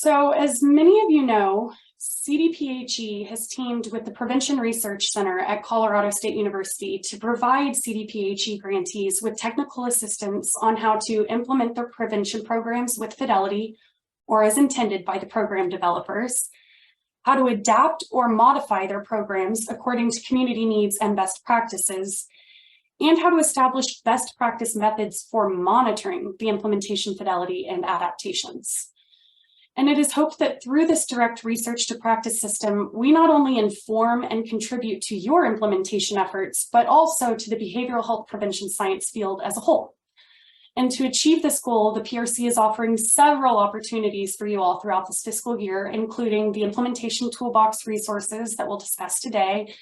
So as many of you know, CDPHE has teamed with the Prevention Research Center at Colorado State University to provide CDPHE grantees with technical assistance on how to implement their prevention programs with fidelity, or as intended by the program developers, how to adapt or modify their programs according to community needs and best practices, and how to establish best practice methods for monitoring the implementation fidelity and adaptations. And it is hoped that through this direct research to practice system, we not only inform and contribute to your implementation efforts, but also to the behavioral health prevention science field as a whole. And to achieve this goal, the PRC is offering several opportunities for you all throughout this fiscal year, including the implementation toolbox resources that we'll discuss today,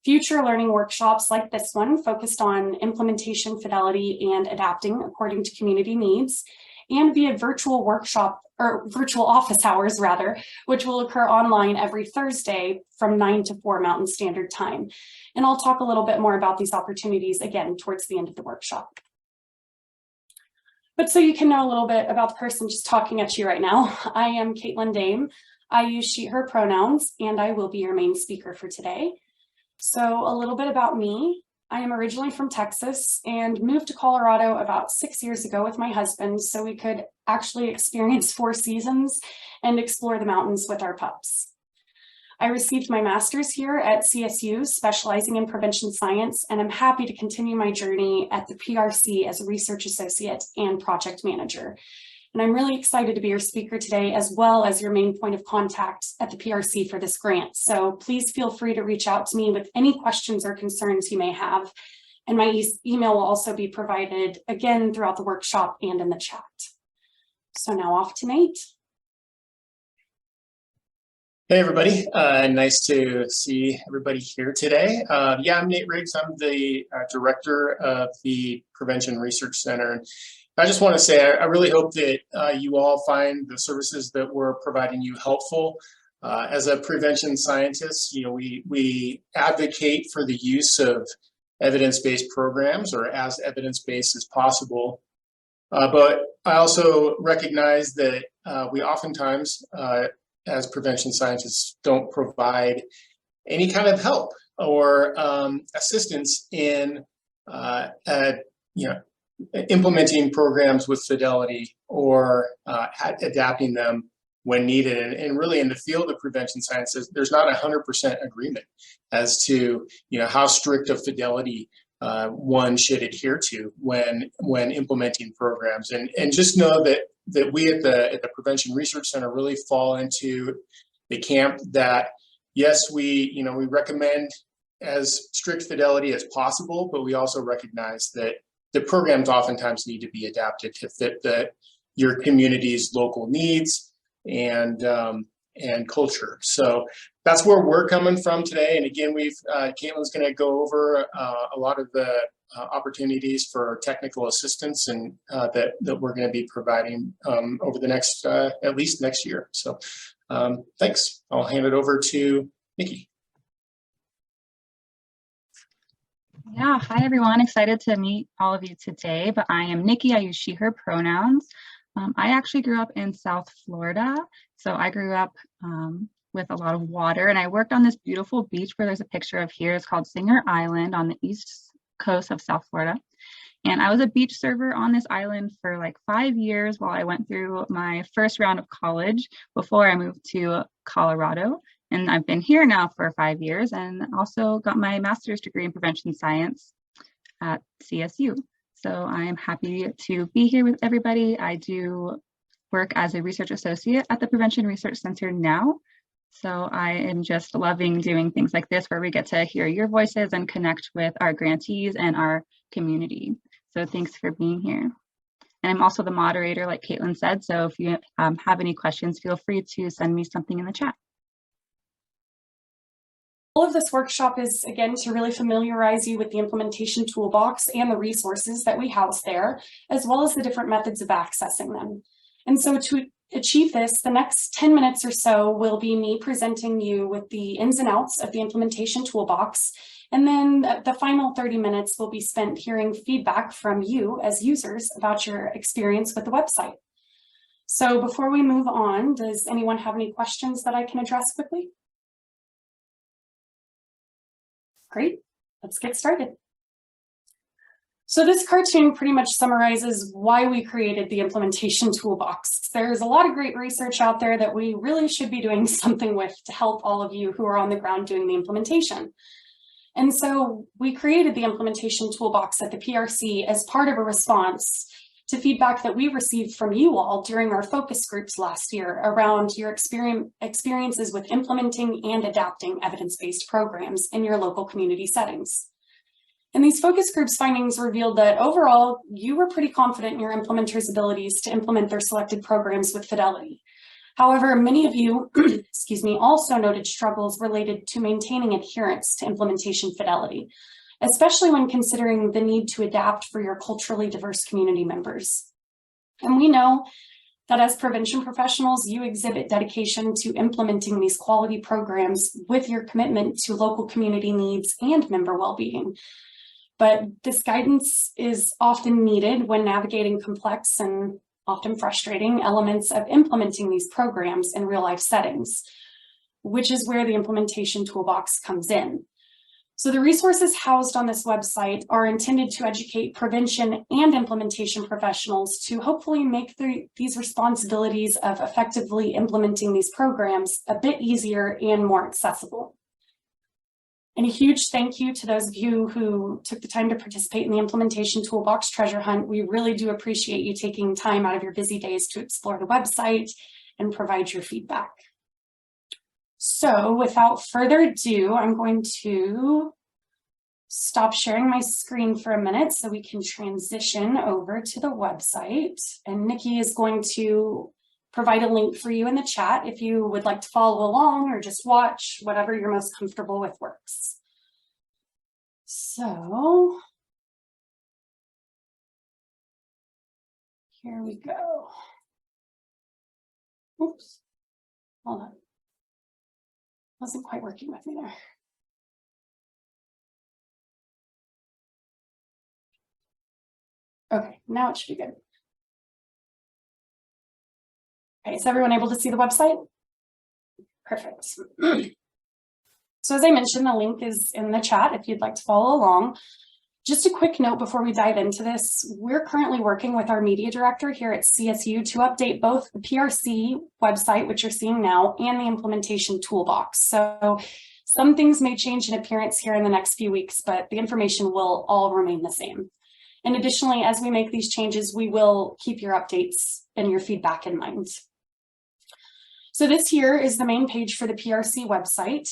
future learning workshops like this one focused on implementation fidelity and adapting according to community needs, and via virtual workshop or virtual office hours rather, which will occur online every Thursday from 9 to 4 Mountain Standard Time. And I'll talk a little bit more about these opportunities again towards the end of the workshop. But so you can know a little bit about the person just talking at you right now, I am Caitlin Dame. I use she, her pronouns, and I will be your main speaker for today. So a little bit about me. I am originally from Texas and moved to Colorado about 6 years ago with my husband so we could actually experience 4 seasons and explore the mountains with our pups. I received my master's here at CSU, specializing in prevention science, and I'm happy to continue my journey at the PRC as a research associate and project manager. And I'm really excited to be your speaker today, as well as your main point of contact at the PRC for this grant. So please feel free to reach out to me with any questions or concerns you may have. And my email will also be provided again throughout the workshop and in the chat. So now off to Nate. Hey everybody, nice to see everybody here today. Yeah, I'm Nate Riggs. I'm the director of the Prevention Research Center. I just want to say I really hope that you all find the services that we're providing you helpful. As a prevention scientist, you know, we advocate for the use of evidence-based programs, or as evidence-based as possible. But I also recognize that we oftentimes, as prevention scientists, don't provide any kind of help or assistance in implementing programs with fidelity or adapting them when needed. And really in the field of prevention sciences, there's not 100% agreement as to how strict of fidelity one should adhere to when implementing programs. And just know that we at the Prevention Research Center really fall into the camp that, yes, we recommend as strict fidelity as possible, but we also recognize that the programs oftentimes need to be adapted to fit your community's local needs and culture. So that's where we're coming from today. And again, Caitlin's going to go over a lot of the opportunities for technical assistance and that we're going to be providing over the next at least next year. So thanks. I'll hand it over to Nikki. Yeah, hi everyone. Excited to meet all of you today, but I am Nikki Ayushi, her pronouns. I actually grew up in South Florida, so I grew up with a lot of water, and I worked on this beautiful beach where there's a picture of here. It's called Singer Island on the east coast of South Florida. And I was a beach server on this island for like 5 years while I went through my first round of college before I moved to Colorado. And I've been here now for 5 years and also got my master's degree in prevention science at CSU. So I am happy to be here with everybody. I do work as a research associate at the Prevention Research Center now. So I am just loving doing things like this where we get to hear your voices and connect with our grantees and our community. So thanks for being here. And I'm also the moderator, like Caitlin said. So if you have any questions, feel free to send me something in the chat. All of this workshop is, again, to really familiarize you with the implementation toolbox and the resources that we house there, as well as the different methods of accessing them. And so to achieve this, the next 10 minutes or so will be me presenting you with the ins and outs of the implementation toolbox. And then the final 30 minutes will be spent hearing feedback from you as users about your experience with the website. So before we move on, does anyone have any questions that I can address quickly? Great, let's get started. So this cartoon pretty much summarizes why we created the implementation toolbox. There's a lot of great research out there that we really should be doing something with to help all of you who are on the ground doing the implementation. And so we created the implementation toolbox at the PRC as part of a response to feedback that we received from you all during our focus groups last year around your experiences with implementing and adapting evidence-based programs in your local community settings. And these focus groups findings revealed that overall, you were pretty confident in your implementers' abilities to implement their selected programs with Fidelity. However, many of you, excuse me, also noted struggles related to maintaining adherence to implementation fidelity, especially when considering the need to adapt for your culturally diverse community members. And we know that as prevention professionals, you exhibit dedication to implementing these quality programs with your commitment to local community needs and member well-being. But this guidance is often needed when navigating complex and often frustrating elements of implementing these programs in real-life settings, which is where the implementation toolbox comes in. So the resources housed on this website are intended to educate prevention and implementation professionals to hopefully make these responsibilities of effectively implementing these programs a bit easier and more accessible. And a huge thank you to those of you who took the time to participate in the implementation toolbox treasure hunt. We really do appreciate you taking time out of your busy days to explore the website and provide your feedback. So without further ado, I'm going to stop sharing my screen for a minute so we can transition over to the website. And Nikki is going to provide a link for you in the chat if you would like to follow along or just watch, whatever you're most comfortable with works. So here we go. Oops, hold on. Wasn't quite working with me there. Okay, now it should be good. Okay, is everyone able to see the website? Perfect. So as I mentioned, the link is in the chat if you'd like to follow along. Just a quick note before we dive into this, we're currently working with our media director here at CSU to update both the PRC website, which you're seeing now, and the implementation toolbox. So some things may change in appearance here in the next few weeks, but the information will all remain the same. And additionally, as we make these changes, we will keep your updates and your feedback in mind. So this here is the main page for the PRC website.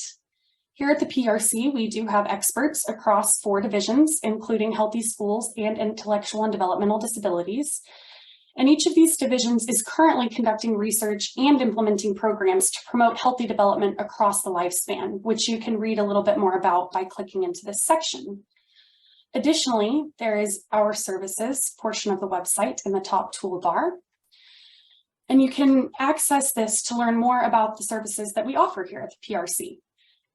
Here at the PRC, we do have experts across 4 divisions, including healthy schools and intellectual and developmental disabilities. And each of these divisions is currently conducting research and implementing programs to promote healthy development across the lifespan, which you can read a little bit more about by clicking into this section. Additionally, there is our services portion of the website in the top toolbar. And you can access this to learn more about the services that we offer here at the PRC.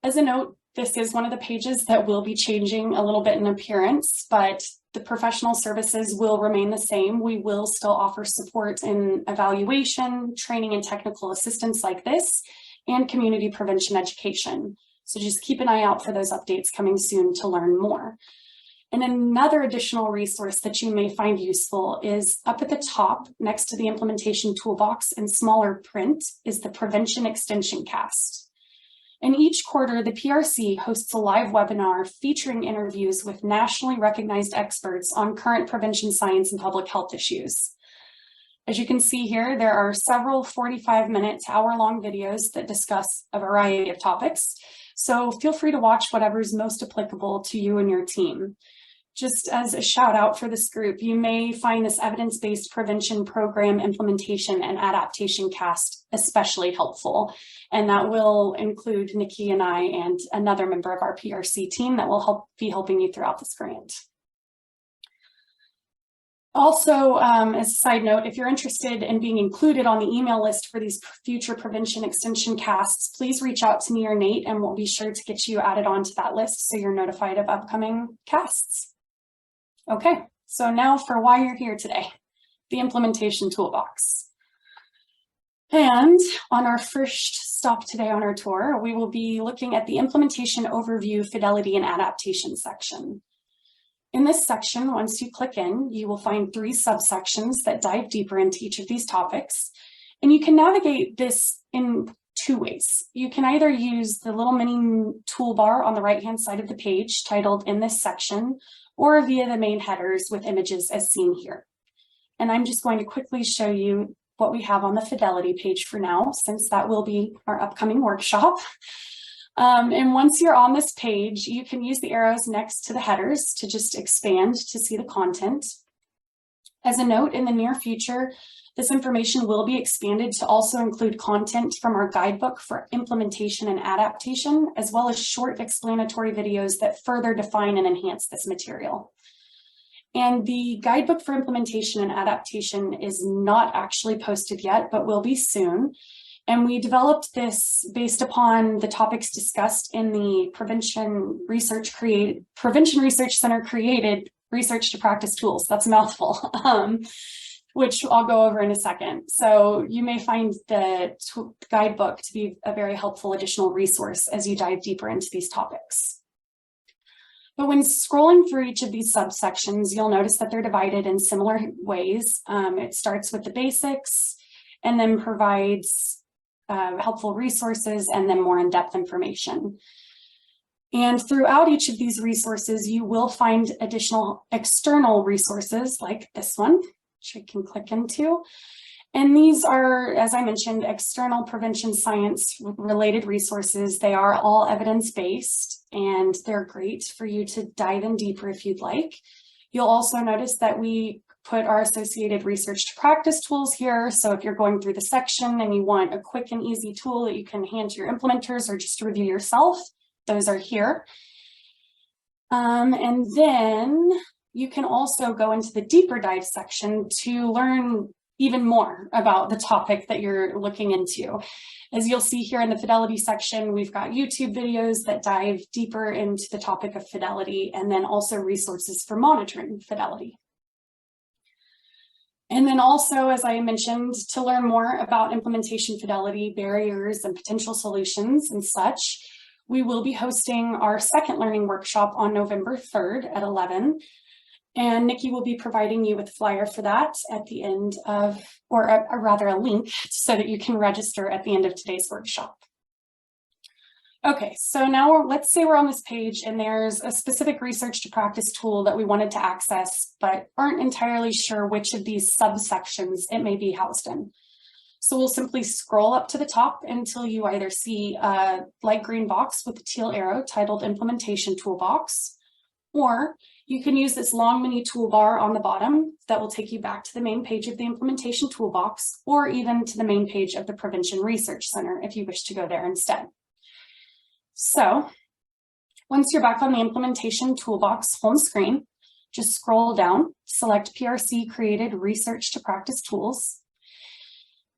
As a note, this is one of the pages that will be changing a little bit in appearance, but the professional services will remain the same. We will still offer support in evaluation, training and technical assistance like this, and community prevention education. So just keep an eye out for those updates coming soon to learn more. And another additional resource that you may find useful is up at the top next to the implementation toolbox in smaller print is the Prevention Extension Cast. And each quarter, the PRC hosts a live webinar featuring interviews with nationally recognized experts on current prevention science and public health issues. As you can see here, there are several 45-minute to hour-long videos that discuss a variety of topics. So feel free to watch whatever's most applicable to you and your team. Just as a shout out for this group, you may find this evidence-based prevention program implementation and adaptation cast especially helpful. And that will include Nikki and I and another member of our PRC team that will be helping you throughout this grant. Also, as a side note, if you're interested in being included on the email list for these future prevention extension casts, please reach out to me or Nate and we'll be sure to get you added onto that list so you're notified of upcoming casts. Okay, so now for why you're here today, the implementation toolbox. And on our first stop today on our tour, we will be looking at the implementation overview, fidelity, and adaptation section. In this section, once you click in, you will find 3 subsections that dive deeper into each of these topics. And you can navigate this in 2 ways. You can either use the little mini toolbar on the right-hand side of the page titled "In this section," or via the main headers with images as seen here. And I'm just going to quickly show you what we have on the Fidelity page for now, since that will be our upcoming workshop. And once you're on this page, you can use the arrows next to the headers to just expand to see the content. As a note, in the near future, this information will be expanded to also include content from our guidebook for implementation and adaptation, as well as short explanatory videos that further define and enhance this material. And the guidebook for implementation and adaptation is not actually posted yet, but will be soon. And we developed this based upon the topics discussed in the Prevention Research Center created Research to Practice Tools. That's a mouthful, which I'll go over in a second. So you may find the guidebook to be a very helpful additional resource as you dive deeper into these topics. But when scrolling through each of these subsections, you'll notice that they're divided in similar ways. It starts with the basics and then provides helpful resources and then more in-depth information. And throughout each of these resources, you will find additional external resources like this one, which I can click into. And these are, as I mentioned, external prevention science related resources. They are all evidence-based and they're great for you to dive in deeper if you'd like. You'll also notice that we put our associated research to practice tools here. So if you're going through the section and you want a quick and easy tool that you can hand to your implementers or just review yourself, those are here. And then you can also go into the deeper dive section to learn even more about the topic that you're looking into. As you'll see here in the fidelity section, we've got YouTube videos that dive deeper into the topic of fidelity, and then also resources for monitoring fidelity. And then also, as I mentioned, to learn more about implementation fidelity, barriers, and potential solutions and such, we will be hosting our second learning workshop on November 3rd at 11. And Nikki will be providing you with a flyer for that at the end of, or rather a link so that you can register at the end of today's workshop. Okay, so now let's say we're on this page and there's a specific research to practice tool that we wanted to access, but aren't entirely sure which of these subsections it may be housed in. So we'll simply scroll up to the top until you either see a light green box with a teal arrow titled Implementation Toolbox, or you can use this long mini toolbar on the bottom that will take you back to the main page of the Implementation Toolbox, or even to the main page of the Prevention Research Center if you wish to go there instead. So once you're back on the Implementation Toolbox home screen, just scroll down, select PRC Created Research to Practice Tools.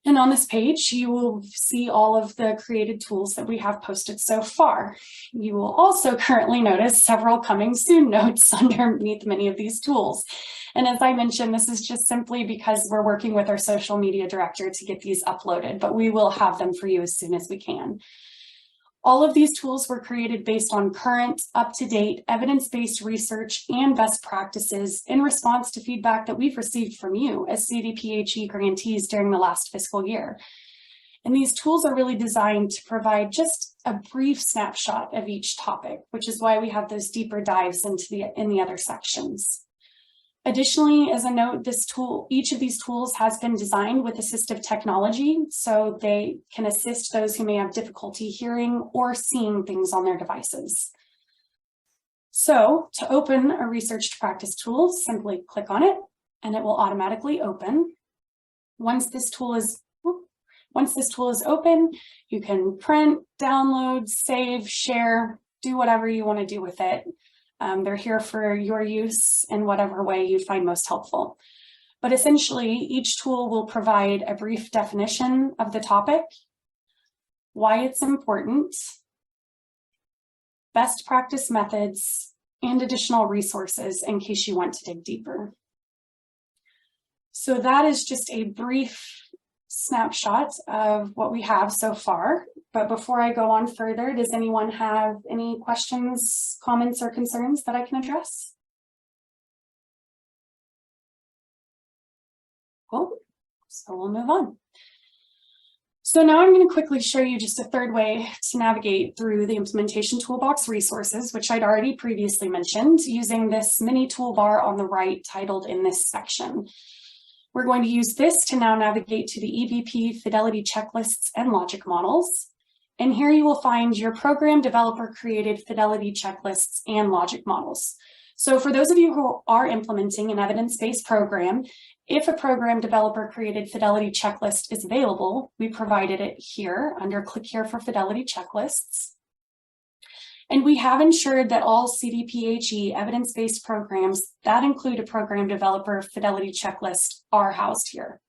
And on this page, you will see all of the created tools that we have posted so far. You will also currently notice several coming soon notes underneath many of these tools. And as I mentioned, this is just simply because we're working with our social media director to get these uploaded, but we will have them for you as soon as we can. All of these tools were created based on current, up-to-date, evidence-based research and best practices in response to feedback that we've received from you as CDPHE grantees during the last fiscal year. And these tools are really designed to provide just a brief snapshot of each topic, which is why we have those deeper dives into in the other sections. Additionally, as a note, each of these tools has been designed with assistive technology, so they can assist those who may have difficulty hearing or seeing things on their devices. So to open a research to practice tool, simply click on it and it will automatically open. Once this tool is open, you can print, download, save, share, do whatever you want to do with it. They're here for your use in whatever way you find most helpful. But essentially, each tool will provide a brief definition of the topic, why it's important, best practice methods, and additional resources in case you want to dig deeper. So that is just a brief snapshot of what we have so far. But before I go on further, does anyone have any questions, comments, or concerns that I can address? Cool. So we'll move on. So now I'm going to quickly show you just a third way to navigate through the implementation toolbox resources, which I'd already previously mentioned, using this mini toolbar on the right titled in this section. We're going to use this to now navigate to the EVP Fidelity Checklists and Logic Models. And here you will find your program developer created Fidelity Checklists and Logic Models. So for those of you who are implementing an evidence-based program, if a program developer created Fidelity Checklist is available, we provided it here under click here for Fidelity Checklists. And we have ensured that all CDPHE evidence-based programs that include a program developer Fidelity Checklist are housed here.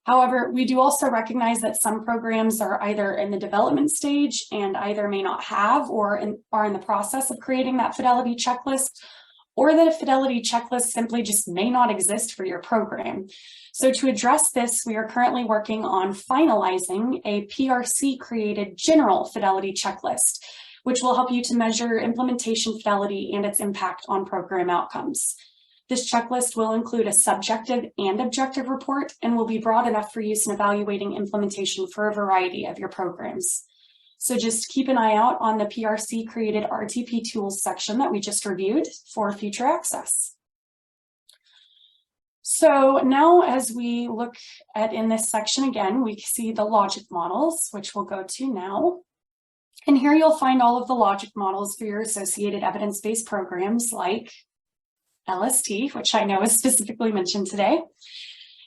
However, we do also recognize that some programs are either in the development stage and either may not have or are in the process of creating that Fidelity Checklist, or that a Fidelity Checklist simply just may not exist for your program. So to address this, we are currently working on finalizing a PRC created general Fidelity Checklist, which will help you to measure implementation fidelity and its impact on program outcomes. This checklist will include a subjective and objective report and will be broad enough for use in evaluating implementation for a variety of your programs. So just keep an eye out on the PRC created RTP tools section that we just reviewed for future access. So now as we look at in this section again, we see the logic models, which we'll go to now. And here you'll find all of the logic models for your associated evidence-based programs like LST, which I know is specifically mentioned today.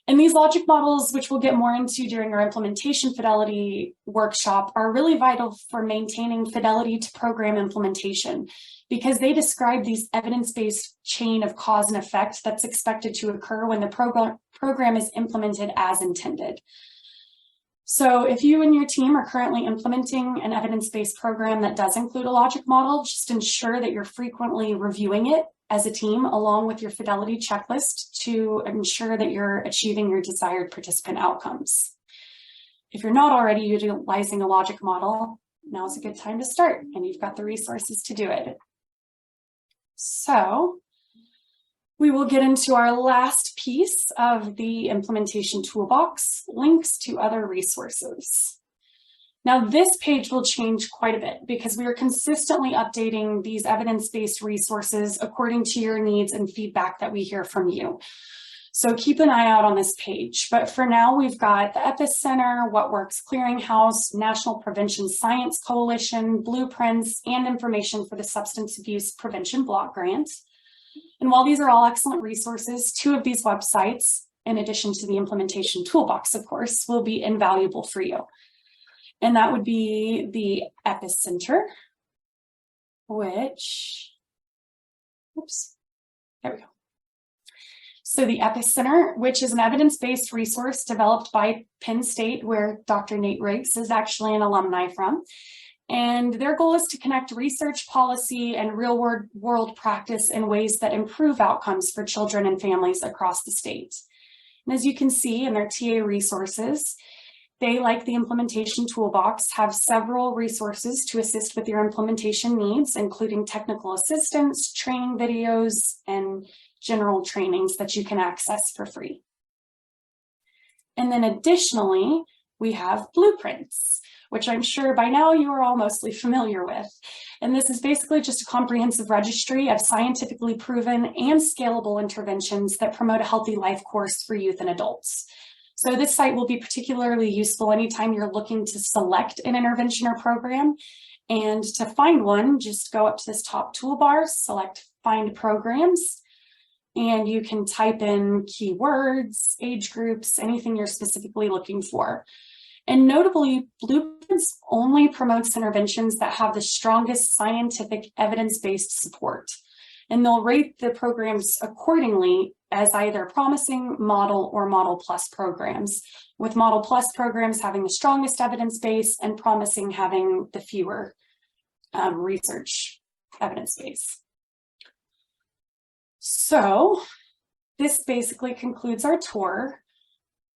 And these logic models, which we'll get more into during our implementation fidelity workshop, are really vital for maintaining fidelity to program implementation because they describe these evidence-based chain of cause and effect that's expected to occur when the program is implemented as intended. So if you and your team are currently implementing an evidence-based program that does include a logic model, just ensure that you're frequently reviewing it as a team along with your fidelity checklist to ensure that you're achieving your desired participant outcomes. If you're not already utilizing a logic model, now's a good time to start and you've got the resources to do it. So we will get into our last piece of the implementation toolbox, links to other resources. Now this page will change quite a bit because we are consistently updating these evidence-based resources according to your needs and feedback that we hear from you. So keep an eye out on this page. But for now, we've got the Epicenter, What Works Clearinghouse, National Prevention Science Coalition, blueprints, and information for the Substance Abuse Prevention Block Grant. And while these are all excellent resources, 2 of these websites, in addition to the implementation toolbox, of course, will be invaluable for you. And that would be the Epicenter, which, oops, there we go. So the Epicenter, which is an evidence-based resource developed by Penn State, where Dr. Nate Riggs is actually an alumni from. And their goal is to connect research, policy, and real-world practice in ways that improve outcomes for children and families across the state. And as you can see in their TA resources, they, like the implementation toolbox, have several resources to assist with your implementation needs, including technical assistance, training videos, and general trainings that you can access for free. And then additionally, we have blueprints, which I'm sure by now you are all mostly familiar with. And this is basically just a comprehensive registry of scientifically proven and scalable interventions that promote a healthy life course for youth and adults. So this site will be particularly useful anytime you're looking to select an intervention or program. And to find one, just go up to this top toolbar, select Find Programs, and you can type in keywords, age groups, anything you're specifically looking for. And notably, Blueprints only promotes interventions that have the strongest scientific evidence-based support. And they'll rate the programs accordingly as either promising, model, or model plus programs, with model plus programs having the strongest evidence base and promising having the fewer research evidence base. So this basically concludes our tour